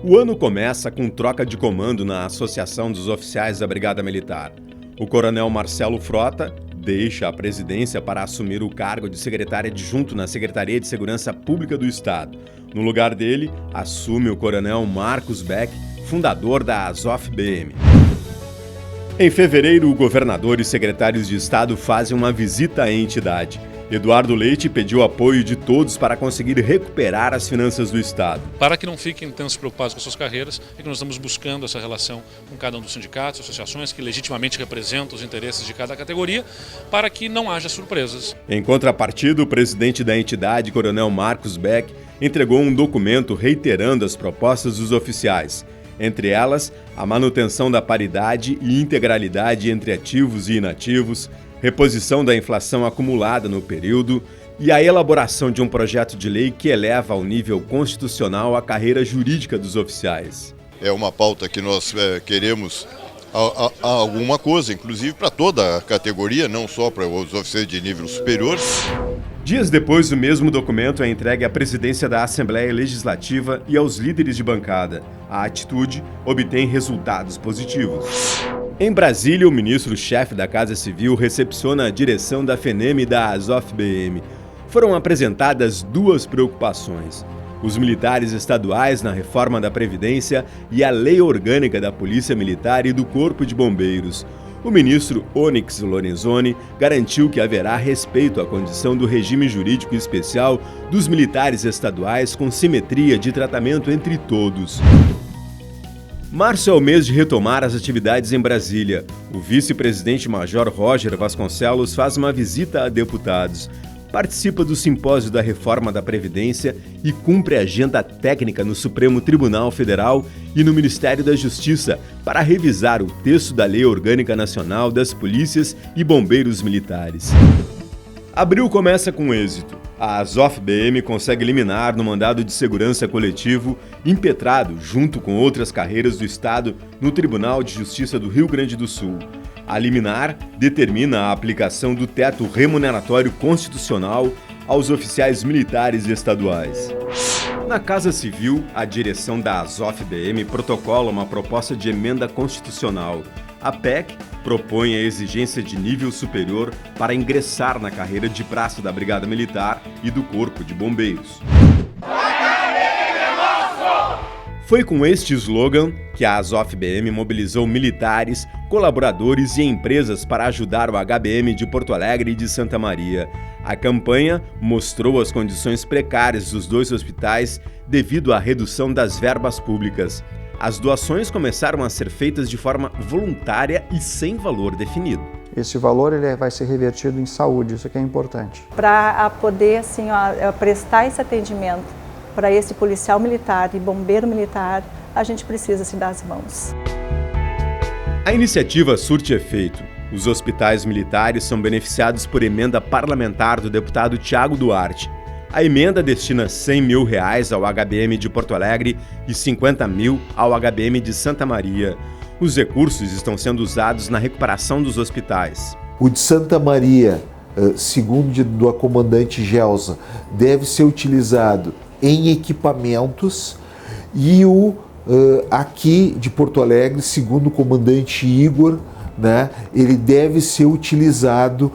O ano começa com troca de comando na Associação dos Oficiais da Brigada Militar. O coronel Marcelo Frota deixa a presidência para assumir o cargo de secretário adjunto na Secretaria de Segurança Pública do Estado. No lugar dele, assume o coronel Marcos Beck, fundador da Azof-BM. Em fevereiro, o governador e secretários de Estado fazem uma visita à entidade. Eduardo Leite pediu apoio de todos para conseguir recuperar as finanças do Estado. Para que não fiquem tão preocupados com suas carreiras, é que nós estamos buscando essa relação com cada um dos sindicatos, associações que legitimamente representam os interesses de cada categoria, para que não haja surpresas. Em contrapartida, o presidente da entidade, coronel Marcos Beck, entregou um documento reiterando as propostas dos oficiais. Entre elas, a manutenção da paridade e integralidade entre ativos e inativos, reposição da inflação acumulada no período e a elaboração de um projeto de lei que eleva ao nível constitucional a carreira jurídica dos oficiais. É uma pauta que nós queremos alguma coisa, inclusive para toda a categoria, não só para os oficiais de nível superior. Dias depois, o mesmo documento é entregue à presidência da Assembleia Legislativa e aos líderes de bancada. A atitude obtém resultados positivos. Em Brasília, o ministro-chefe da Casa Civil recepciona a direção da FENEM e da Azof-BM. Foram apresentadas duas preocupações: os militares estaduais na reforma da Previdência e a lei orgânica da Polícia Militar e do Corpo de Bombeiros. O ministro Onyx Lorenzoni garantiu que haverá respeito à condição do regime jurídico especial dos militares estaduais com simetria de tratamento entre todos. Março é o mês de retomar as atividades em Brasília. O vice-presidente-major Roger Vasconcelos faz uma visita a deputados, participa do simpósio da reforma da Previdência e cumpre a agenda técnica no Supremo Tribunal Federal e no Ministério da Justiça para revisar o texto da Lei Orgânica Nacional das Polícias e Bombeiros Militares. Abril começa com êxito. A Azof-BM consegue liminar no mandado de segurança coletivo impetrado junto com outras carreiras do Estado no Tribunal de Justiça do Rio Grande do Sul. A liminar determina a aplicação do teto remuneratório constitucional aos oficiais militares estaduais. Na Casa Civil, a direção da Azof-BM protocola uma proposta de emenda constitucional. A PEC propõe a exigência de nível superior para ingressar na carreira de praça da Brigada Militar e do Corpo de Bombeiros. Foi com este slogan que a Azof-BM mobilizou militares, colaboradores e empresas para ajudar o HBM de Porto Alegre e de Santa Maria. A campanha mostrou as condições precárias dos dois hospitais devido à redução das verbas públicas. As doações começaram a ser feitas de forma voluntária e sem valor definido. Esse valor ele vai ser revertido em saúde, isso que é importante. Para poder prestar esse atendimento para esse policial militar e bombeiro militar, a gente precisa se dar as mãos. A iniciativa surte efeito. Os hospitais militares são beneficiados por emenda parlamentar do deputado Tiago Duarte. A emenda destina R$100 mil ao HBM de Porto Alegre e R$50 mil ao HBM de Santa Maria. Os recursos estão sendo usados na recuperação dos hospitais. O de Santa Maria, segundo do comandante Gelsa, deve ser utilizado em equipamentos e o aqui de Porto Alegre, segundo o comandante Igor, ele deve ser utilizado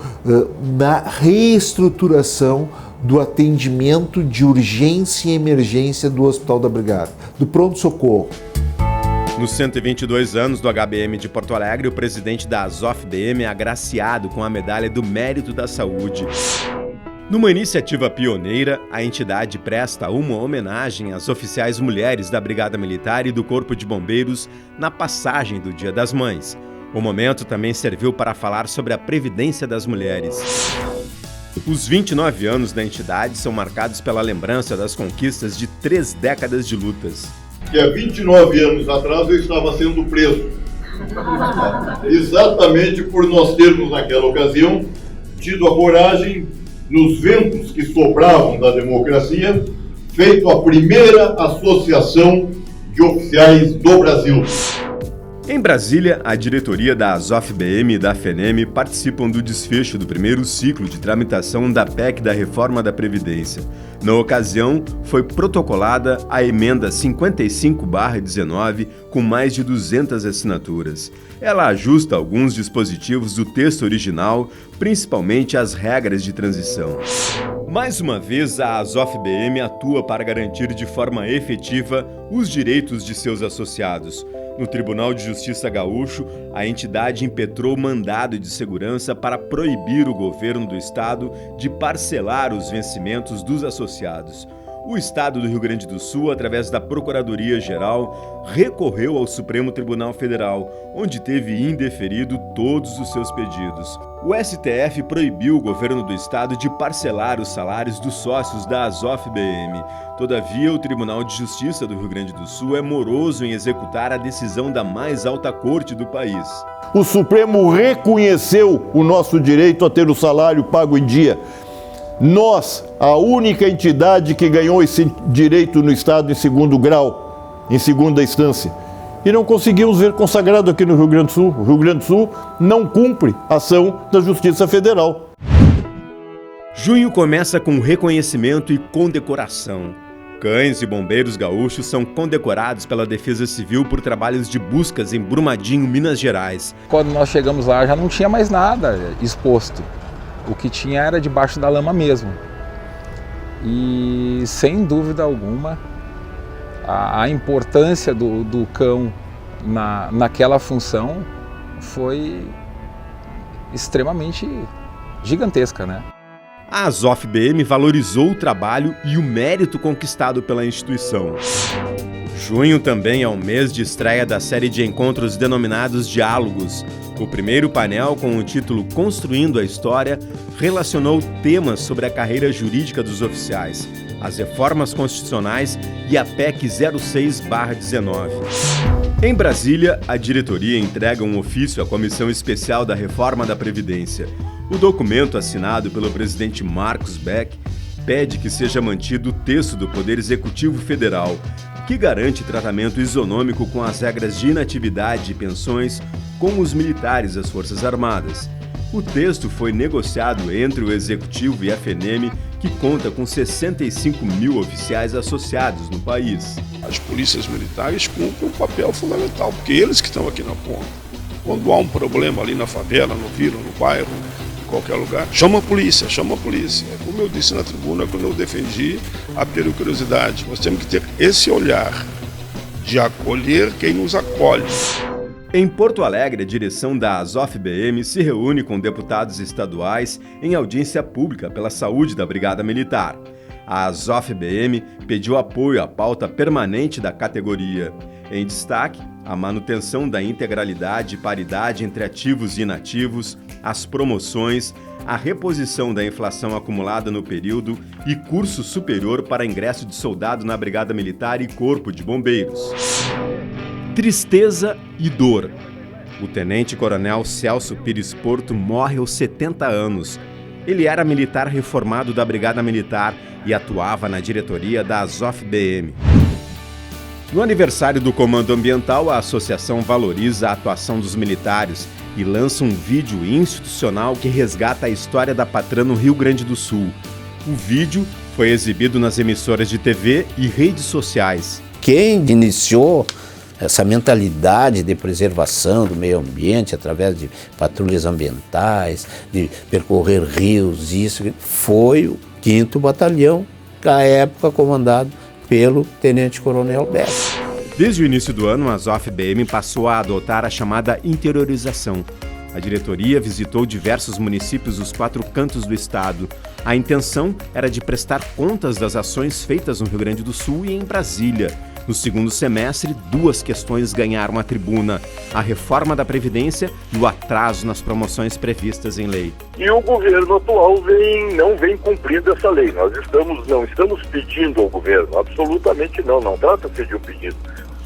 na reestruturação do atendimento de urgência e emergência do Hospital da Brigada, do pronto-socorro. Nos 122 anos do HBM de Porto Alegre, o presidente da Azof-BM é agraciado com a Medalha do Mérito da Saúde. Numa iniciativa pioneira, a entidade presta uma homenagem às oficiais mulheres da Brigada Militar e do Corpo de Bombeiros na passagem do Dia das Mães. O momento também serviu para falar sobre a Previdência das Mulheres. Os 29 anos da entidade são marcados pela lembrança das conquistas de 3 décadas de lutas. Há 29 anos atrás eu estava sendo preso. Exatamente por nós termos naquela ocasião tido a coragem, nos ventos que sopravam da democracia, feito a primeira associação de oficiais do Brasil. Em Brasília, a diretoria da ASOF-BM e da FENEM participam do desfecho do primeiro ciclo de tramitação da PEC da Reforma da Previdência. Na ocasião, foi protocolada a emenda 55/19 com mais de 200 assinaturas. Ela ajusta alguns dispositivos do texto original, principalmente as regras de transição. Mais uma vez, a ASOF-BM atua para garantir de forma efetiva os direitos de seus associados. No Tribunal de Justiça Gaúcho, a entidade impetrou mandado de segurança para proibir o governo do estado de parcelar os vencimentos dos associados. O estado do Rio Grande do Sul, através da Procuradoria-Geral, recorreu ao Supremo Tribunal Federal, onde teve indeferido todos os seus pedidos. O STF proibiu o governo do estado de parcelar os salários dos sócios da ASOF-BM. Todavia, o Tribunal de Justiça do Rio Grande do Sul é moroso em executar a decisão da mais alta corte do país. O Supremo reconheceu o nosso direito a ter o salário pago em dia. Nós, a única entidade que ganhou esse direito no Estado em segundo grau, em segunda instância, e não conseguimos ver consagrado aqui no Rio Grande do Sul. O Rio Grande do Sul não cumpre a ação da Justiça Federal. Junho começa com reconhecimento e condecoração. Cães e bombeiros gaúchos são condecorados pela Defesa Civil por trabalhos de buscas em Brumadinho, Minas Gerais. Quando nós chegamos lá já não tinha mais nada exposto. O que tinha era debaixo da lama mesmo. E sem dúvida alguma, a importância do cão naquela função foi extremamente gigantesca, né? A ASOF-BM valorizou o trabalho e o mérito conquistado pela instituição. Junho também é o mês de estreia da série de encontros denominados Diálogos. O primeiro painel, com o título Construindo a História, relacionou temas sobre a carreira jurídica dos oficiais, as reformas constitucionais e a PEC 06/19. Em Brasília, a diretoria entrega um ofício à Comissão Especial da Reforma da Previdência. O documento, assinado pelo presidente Marcos Beck, pede que seja mantido o texto do Poder Executivo Federal, que garante tratamento isonômico com as regras de inatividade e pensões com os militares das Forças Armadas. O texto foi negociado entre o Executivo e a FENEM, que conta com 65 mil oficiais associados no país. As polícias militares cumprem um papel fundamental, porque eles que estão aqui na ponta. Quando há um problema ali na favela, no vila, no bairro, em qualquer lugar, chama a polícia, chama a polícia. Como eu disse na tribuna, quando eu defendi a periculosidade, nós temos que ter esse olhar de acolher quem nos acolhe. Em Porto Alegre, a direção da ASOF-BM se reúne com deputados estaduais em audiência pública pela saúde da Brigada Militar. A ASOF-BM pediu apoio à pauta permanente da categoria. Em destaque, a manutenção da integralidade e paridade entre ativos e inativos, as promoções, a reposição da inflação acumulada no período e curso superior para ingresso de soldado na Brigada Militar e Corpo de Bombeiros. Tristeza e dor. O tenente-coronel Celso Pires Porto morre aos 70 anos. Ele era militar reformado da Brigada Militar e atuava na diretoria da ASOF-BM. No aniversário do Comando Ambiental, a associação valoriza a atuação dos militares e lança um vídeo institucional que resgata a história da patrã no Rio Grande do Sul. O vídeo foi exibido nas emissoras de TV e redes sociais. Quem iniciou essa mentalidade de preservação do meio ambiente através de patrulhas ambientais, de percorrer rios, isso foi o 5º Batalhão, à época comandado pelo Tenente-Coronel Beck. Desde o início do ano, a ASOF-BM passou a adotar a chamada interiorização. A diretoria visitou diversos municípios dos 4 cantos do estado. A intenção era de prestar contas das ações feitas no Rio Grande do Sul e em Brasília. No segundo semestre, 2 questões ganharam a tribuna: a reforma da Previdência e o atraso nas promoções previstas em lei. E o governo atual não vem cumprindo essa lei. Nós não estamos pedindo ao governo, absolutamente não trata-se de um pedido.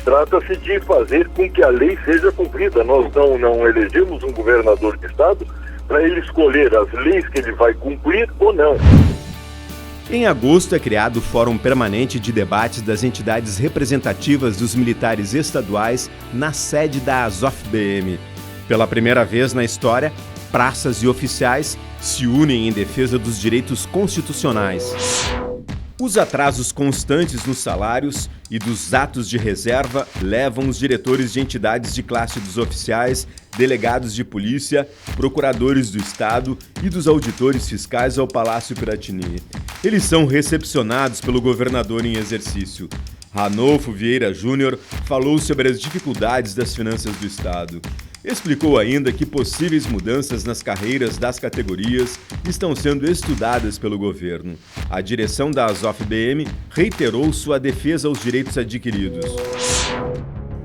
Trata-se de fazer com que a lei seja cumprida. Nós não elegemos um governador de estado para ele escolher as leis que ele vai cumprir ou não. Em agosto é criado o Fórum Permanente de Debates das entidades representativas dos militares estaduais na sede da ASOF-BM. Pela primeira vez na história, praças e oficiais se unem em defesa dos direitos constitucionais. Os atrasos constantes nos salários e dos atos de reserva levam os diretores de entidades de classe dos oficiais, delegados de polícia, procuradores do Estado e dos auditores fiscais ao Palácio Piratini. Eles são recepcionados pelo governador em exercício. Ranolfo Vieira Júnior falou sobre as dificuldades das finanças do Estado. Explicou ainda que possíveis mudanças nas carreiras das categorias estão sendo estudadas pelo governo. A direção da ASOF-BM reiterou sua defesa aos direitos adquiridos.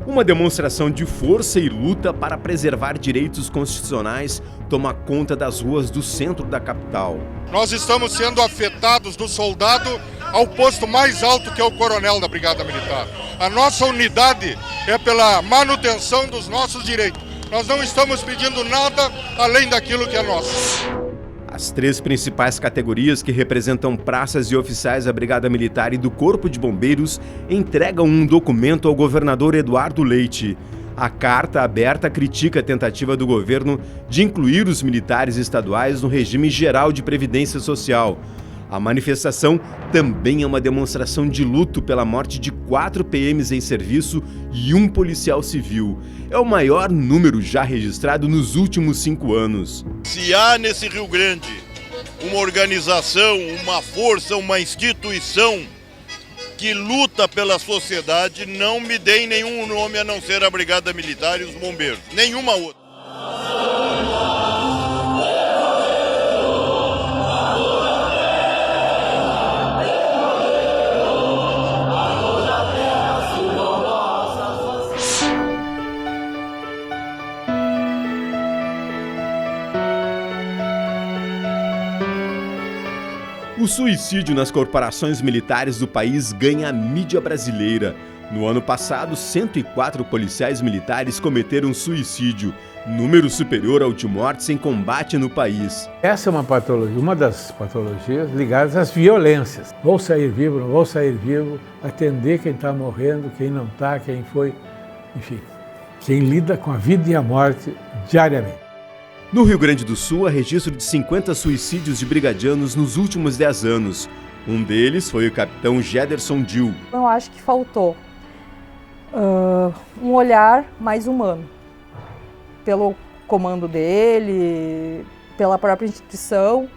Uma demonstração de força e luta para preservar direitos constitucionais toma conta das ruas do centro da capital. Nós estamos sendo afetados do soldado ao posto mais alto, que é o coronel da Brigada Militar. A nossa unidade é pela manutenção dos nossos direitos. Nós não estamos pedindo nada além daquilo que é nosso. As três principais categorias que representam praças e oficiais da Brigada Militar e do Corpo de Bombeiros entregam um documento ao governador Eduardo Leite. A carta aberta critica a tentativa do governo de incluir os militares estaduais no regime geral de previdência social. A manifestação também é uma demonstração de luto pela morte de 4 PMs em serviço e 1 policial civil. É o maior número já registrado nos últimos 5 anos. Se há nesse Rio Grande uma organização, uma força, uma instituição que luta pela sociedade, não me deem nenhum nome a não ser a Brigada Militar e os bombeiros. Nenhuma outra. O suicídio nas corporações militares do país ganha a mídia brasileira. No ano passado, 104 policiais militares cometeram suicídio, número superior ao de mortes em combate no país. Essa é uma patologia, uma das patologias ligadas às violências. Vou sair vivo, não vou sair vivo, atender quem está morrendo, quem não está, quem foi, enfim, quem lida com a vida e a morte diariamente. No Rio Grande do Sul, há registro de 50 suicídios de brigadianos nos últimos 10 anos. Um deles foi o capitão Gederson Dil. Eu acho que faltou um olhar mais humano, pelo comando dele, pela própria instituição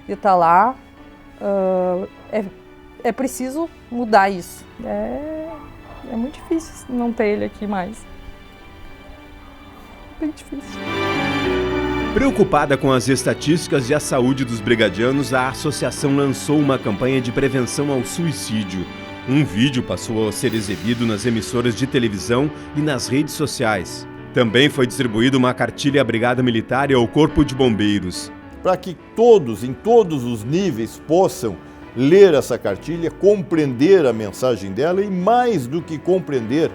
de estar lá. É preciso mudar isso. É muito difícil não ter ele aqui mais. Bem difícil. Preocupada com as estatísticas e a saúde dos brigadianos, a associação lançou uma campanha de prevenção ao suicídio. Um vídeo passou a ser exibido nas emissoras de televisão e nas redes sociais. Também foi distribuída uma cartilha à Brigada Militar e ao Corpo de Bombeiros. Para que todos, em todos os níveis, possam ler essa cartilha, compreender a mensagem dela e, mais do que compreender,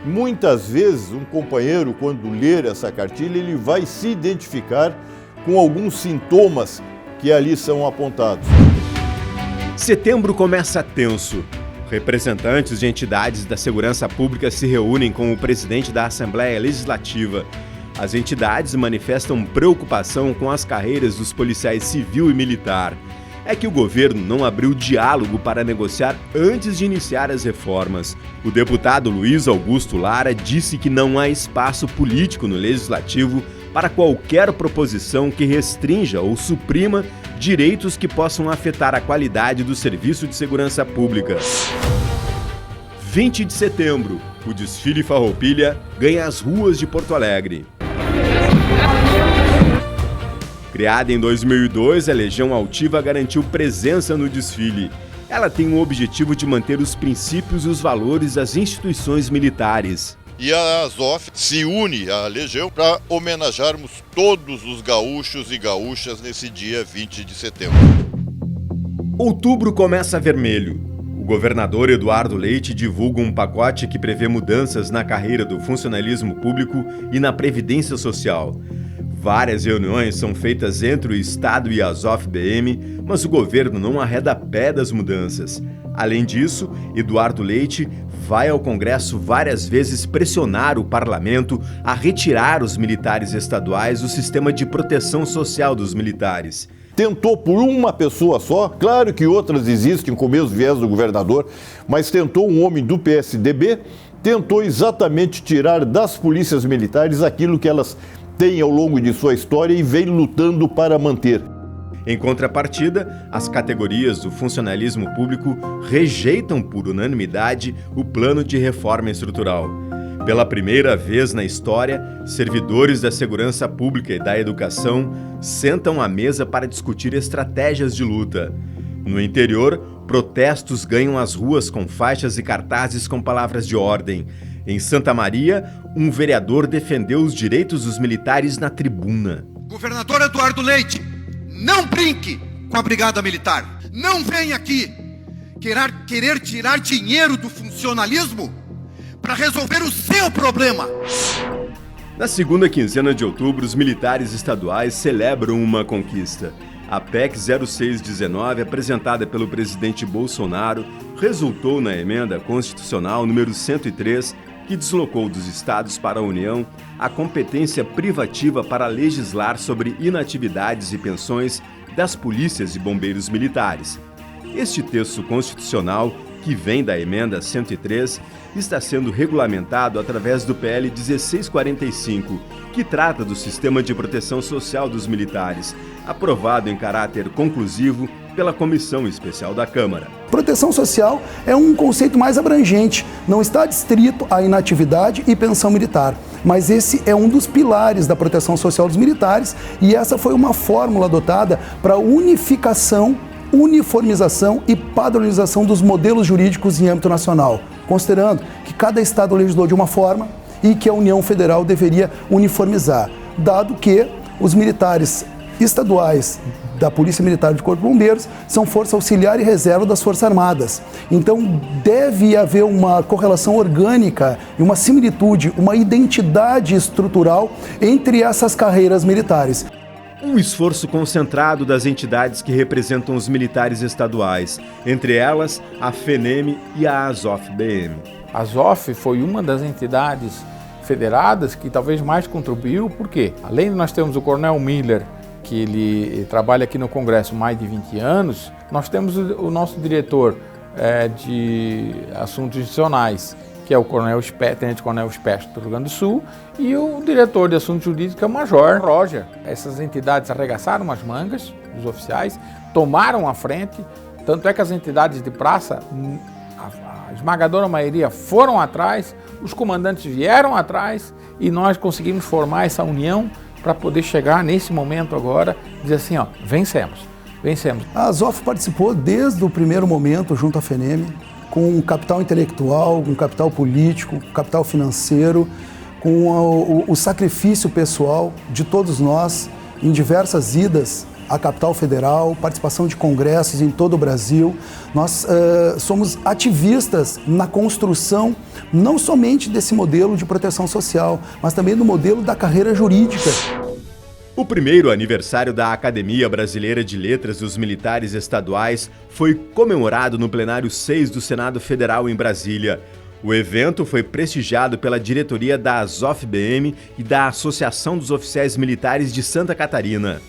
muitas vezes um companheiro, quando ler essa cartilha, ele vai se identificar com alguns sintomas que ali são apontados. Setembro começa tenso. Representantes de entidades da segurança pública se reúnem com o presidente da Assembleia Legislativa. As entidades manifestam preocupação com as carreiras dos policiais civil e militar. É que o governo não abriu diálogo para negociar antes de iniciar as reformas. O deputado Luiz Augusto Lara disse que não há espaço político no Legislativo para qualquer proposição que restrinja ou suprima direitos que possam afetar a qualidade do serviço de segurança pública. 20 de setembro, o desfile Farroupilha ganha as ruas de Porto Alegre. Criada em 2002, a Legião Altiva garantiu presença no desfile. Ela tem o objetivo de manter os princípios e os valores das instituições militares. E a ASOF se une à Legião para homenagearmos todos os gaúchos e gaúchas nesse dia 20 de setembro. Outubro começa vermelho. O governador Eduardo Leite divulga um pacote que prevê mudanças na carreira do funcionalismo público e na previdência social. Várias reuniões são feitas entre o Estado e a Azof-BM, mas o governo não arreda pé das mudanças. Além disso, Eduardo Leite vai ao Congresso várias vezes pressionar o parlamento a retirar os militares estaduais do sistema de proteção social dos militares. Tentou por uma pessoa só, claro que outras existem com o mesmo viés do governador, mas tentou um homem do PSDB, tentou exatamente tirar das polícias militares aquilo que elas têm ao longo de sua história e vem lutando para manter. Em contrapartida, as categorias do funcionalismo público rejeitam por unanimidade o plano de reforma estrutural. Pela primeira vez na história, servidores da segurança pública e da educação sentam à mesa para discutir estratégias de luta. No interior, protestos ganham as ruas com faixas e cartazes com palavras de ordem. Em Santa Maria, um vereador defendeu os direitos dos militares na tribuna. Governador Eduardo Leite, não brinque com a Brigada Militar. Não venha aqui querer tirar dinheiro do funcionalismo para resolver o seu problema. Na segunda quinzena de outubro, os militares estaduais celebram uma conquista. A PEC 0619, apresentada pelo presidente Bolsonaro, resultou na emenda constitucional número 103, que deslocou dos estados para a União a competência privativa para legislar sobre inatividades e pensões das polícias e bombeiros militares. Este texto constitucional, que vem da emenda 103, está sendo regulamentado através do PL 1645, que trata do sistema de proteção social dos militares, aprovado em caráter conclusivo pela Comissão Especial da Câmara. Proteção social é um conceito mais abrangente, não está adstrito à inatividade e pensão militar, mas esse é um dos pilares da proteção social dos militares e essa foi uma fórmula adotada para unificação, uniformização e padronização dos modelos jurídicos em âmbito nacional, considerando que cada estado legislou de uma forma e que a União Federal deveria uniformizar, dado que os militares estaduais da Polícia Militar e do Corpo de Bombeiros são força auxiliar e reserva das Forças Armadas. Então deve haver uma correlação orgânica e uma similitude, uma identidade estrutural entre essas carreiras militares. Um esforço concentrado das entidades que representam os militares estaduais, entre elas a FENEM e a Azof-BM. A Azof foi uma das entidades federadas que talvez mais contribuiu, porque além de nós termos o Coronel Miller, que ele trabalha aqui no Congresso há mais de 20 anos, nós temos o nosso diretor de assuntos institucionais, que é o Tenente Coronel Espécie do Rio Grande do Sul, e o diretor de assuntos jurídicos, que é o Major Roger. Essas entidades arregaçaram as mangas dos oficiais, tomaram a frente, tanto é que as entidades de praça, a esmagadora maioria, foram atrás, os comandantes vieram atrás e nós conseguimos formar essa união para poder chegar nesse momento agora, dizer assim, ó, vencemos. A Azof participou desde o primeiro momento junto à FENEM, com um capital intelectual, um capital político, um capital financeiro, com o sacrifício pessoal de todos nós em diversas idas à capital federal, participação de congressos em todo o Brasil. Nós somos ativistas na construção não somente desse modelo de proteção social, mas também do modelo da carreira jurídica. O primeiro aniversário da Academia Brasileira de Letras dos Militares Estaduais foi comemorado no plenário 6 do Senado Federal em Brasília. O evento foi prestigiado pela diretoria da Azof-BM e da Associação dos Oficiais Militares de Santa Catarina.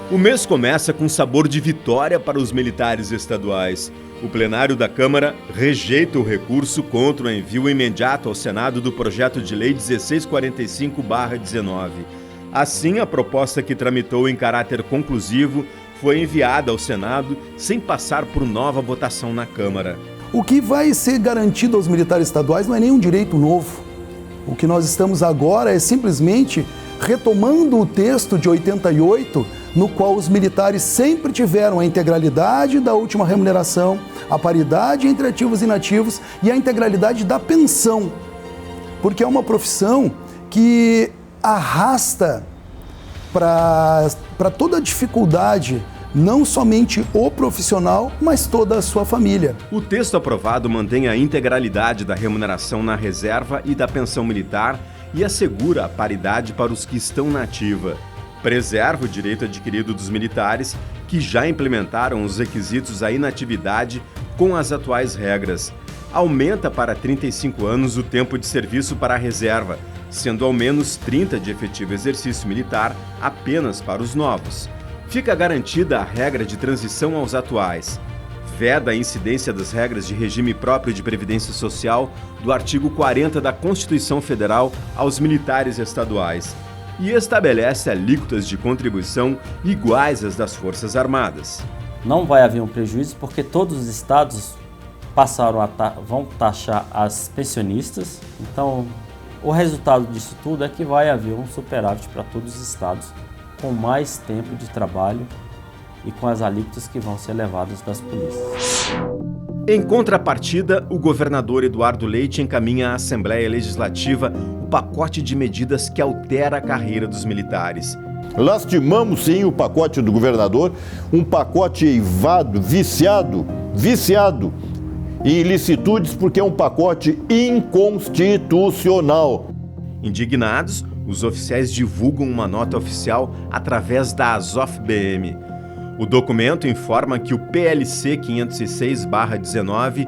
O mês começa com sabor de vitória para os militares estaduais. O plenário da Câmara rejeita o recurso contra o envio imediato ao Senado do projeto de lei 1645/19. Assim, a proposta que tramitou em caráter conclusivo foi enviada ao Senado sem passar por nova votação na Câmara. O que vai ser garantido aos militares estaduais não é nenhum direito novo. O que nós estamos agora é simplesmente retomando o texto de 88, no qual os militares sempre tiveram a integralidade da última remuneração, a paridade entre ativos e inativos e a integralidade da pensão. Porque é uma profissão que arrasta para toda a dificuldade não somente o profissional, mas toda a sua família. O texto aprovado mantém a integralidade da remuneração na reserva e da pensão militar e assegura a paridade para os que estão na ativa. Preserva o direito adquirido dos militares, que já implementaram os requisitos à inatividade com as atuais regras. Aumenta para 35 anos o tempo de serviço para a reserva, sendo ao menos 30 de efetivo exercício militar apenas para os novos. Fica garantida a regra de transição aos atuais. Veda a incidência das regras de regime próprio de previdência social do artigo 40 da Constituição Federal aos militares estaduais e estabelece alíquotas de contribuição iguais às das Forças Armadas. Não vai haver um prejuízo porque todos os estados vão taxar as pensionistas, então o resultado disso tudo é que vai haver um superávit para todos os estados com mais tempo de trabalho e com as alíquotas que vão ser levadas das polícias. Em contrapartida, o governador Eduardo Leite encaminha à Assembleia Legislativa o pacote de medidas que altera a carreira dos militares. Lastimamos sim o pacote do governador, um pacote eivado, viciado em ilicitudes, porque é um pacote inconstitucional. Indignados, os oficiais divulgam uma nota oficial através da Azof-BM. O documento informa que o PLC 506/19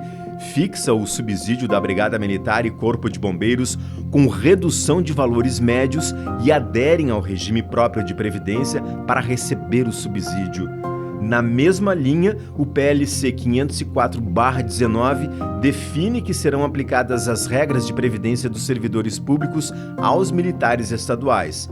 fixa o subsídio da Brigada Militar e Corpo de Bombeiros com redução de valores médios e aderem ao regime próprio de previdência para receber o subsídio. Na mesma linha, o PLC 504/19 define que serão aplicadas as regras de previdência dos servidores públicos aos militares estaduais.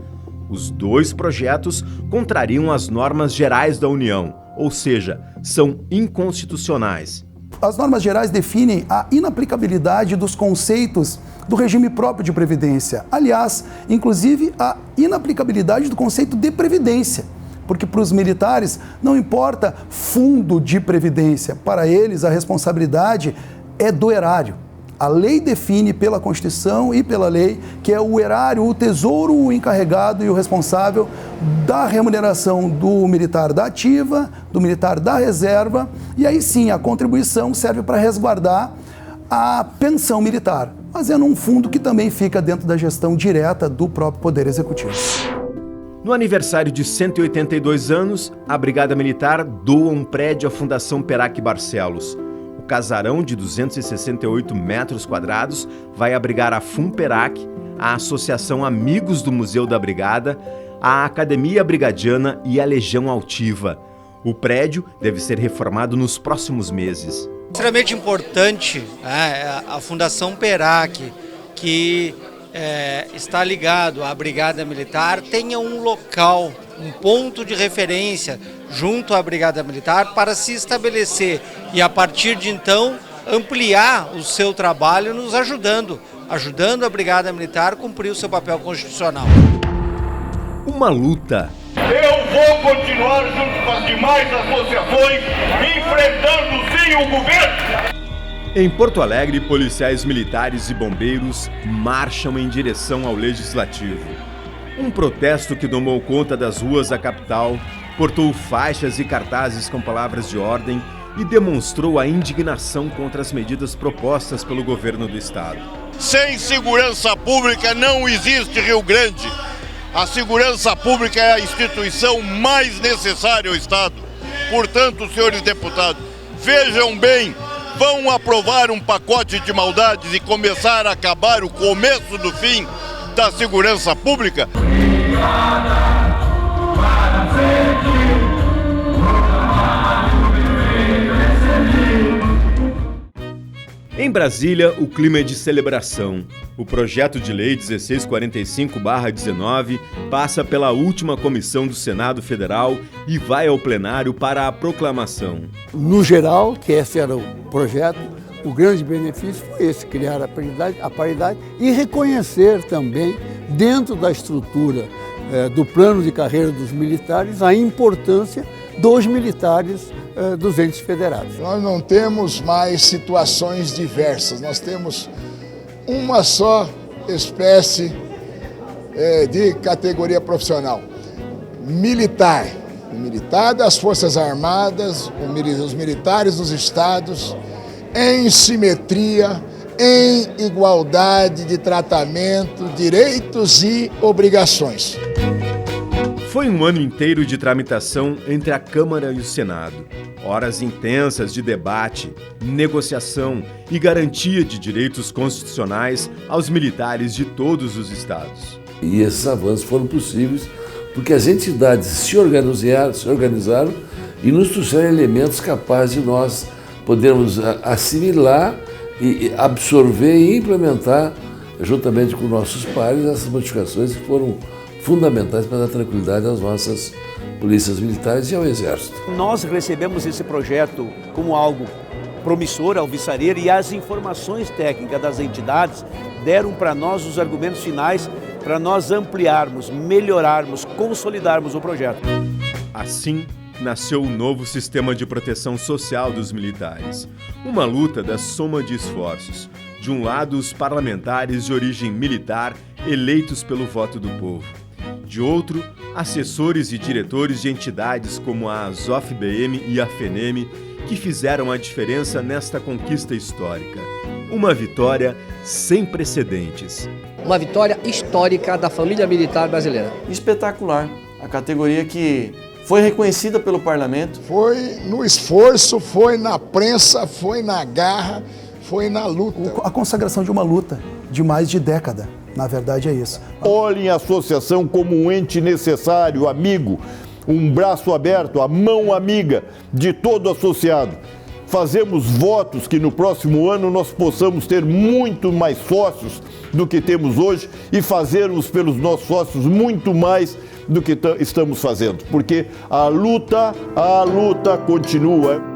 Os dois projetos contrariam as normas gerais da União, ou seja, são inconstitucionais. As normas gerais definem a inaplicabilidade dos conceitos do regime próprio de previdência. Aliás, inclusive a inaplicabilidade do conceito de previdência. Porque para os militares não importa fundo de previdência, para eles a responsabilidade é do erário. A lei define pela Constituição e pela lei que é o erário, o tesouro, o encarregado e o responsável da remuneração do militar da ativa, do militar da reserva, e aí sim a contribuição serve para resguardar a pensão militar, mas é num fundo que também fica dentro da gestão direta do próprio Poder Executivo. No aniversário de 182 anos, a Brigada Militar doa um prédio à Fundação Perac Barcelos. O casarão de 268 metros quadrados vai abrigar a FUNPERAC, a Associação Amigos do Museu da Brigada, a Academia Brigadiana e a Legião Altiva. O prédio deve ser reformado nos próximos meses. Extremamente importante a Fundação PERAC, que está ligado à Brigada Militar, tenha um local, um ponto de referência junto à Brigada Militar para se estabelecer e, a partir de então, ampliar o seu trabalho nos ajudando a Brigada Militar a cumprir o seu papel constitucional. Uma luta. Eu vou continuar junto com as demais associações, enfrentando sim o governo. Em Porto Alegre, policiais militares e bombeiros marcham em direção ao Legislativo. Um protesto que tomou conta das ruas da capital, portou faixas e cartazes com palavras de ordem e demonstrou a indignação contra as medidas propostas pelo governo do estado. Sem segurança pública não existe Rio Grande. A segurança pública é a instituição mais necessária ao estado. Portanto, senhores deputados, vejam bem, vão aprovar um pacote de maldades e começar a acabar o começo do fim da segurança pública? Em Brasília, o clima é de celebração. O projeto de lei 1645/19 passa pela última comissão do Senado Federal e vai ao plenário para a proclamação. No geral, que esse era o projeto, o grande benefício foi esse, criar a paridade e reconhecer também, dentro da estrutura do plano de carreira dos militares, a importância dos militares dos entes federados. Nós não temos mais situações diversas, nós temos uma só espécie de categoria profissional, militar. o militar das Forças Armadas, os militares dos estados, em simetria, em igualdade de tratamento, direitos e obrigações. Foi um ano inteiro de tramitação entre a Câmara e o Senado. Horas intensas de debate, negociação e garantia de direitos constitucionais aos militares de todos os estados. E esses avanços foram possíveis porque as entidades se organizaram e nos trouxeram elementos capazes de nós podermos assimilar e absorver e implementar, juntamente com nossos pares, essas modificações que foram fundamentais para dar tranquilidade às nossas polícias militares e ao Exército. Nós recebemos esse projeto como algo promissor, alvissareiro, e as informações técnicas das entidades deram para nós os argumentos finais para nós ampliarmos, melhorarmos, consolidarmos o projeto. Assim, nasceu o novo sistema de proteção social dos militares. Uma luta da soma de esforços. De um lado, os parlamentares de origem militar, eleitos pelo voto do povo. De outro, assessores e diretores de entidades como a ASOF-BM e a FENEM, que fizeram a diferença nesta conquista histórica. Uma vitória sem precedentes. Uma vitória histórica da família militar brasileira. Espetacular. A categoria que foi reconhecida pelo parlamento. Foi no esforço, foi na prensa, foi na garra, foi na luta. A consagração de uma luta de mais de década. Na verdade é isso. Olhem a associação como um ente necessário, amigo, um braço aberto, a mão amiga de todo associado. Fazemos votos que no próximo ano nós possamos ter muito mais sócios do que temos hoje e fazermos pelos nossos sócios muito mais do que estamos fazendo, porque a luta continua.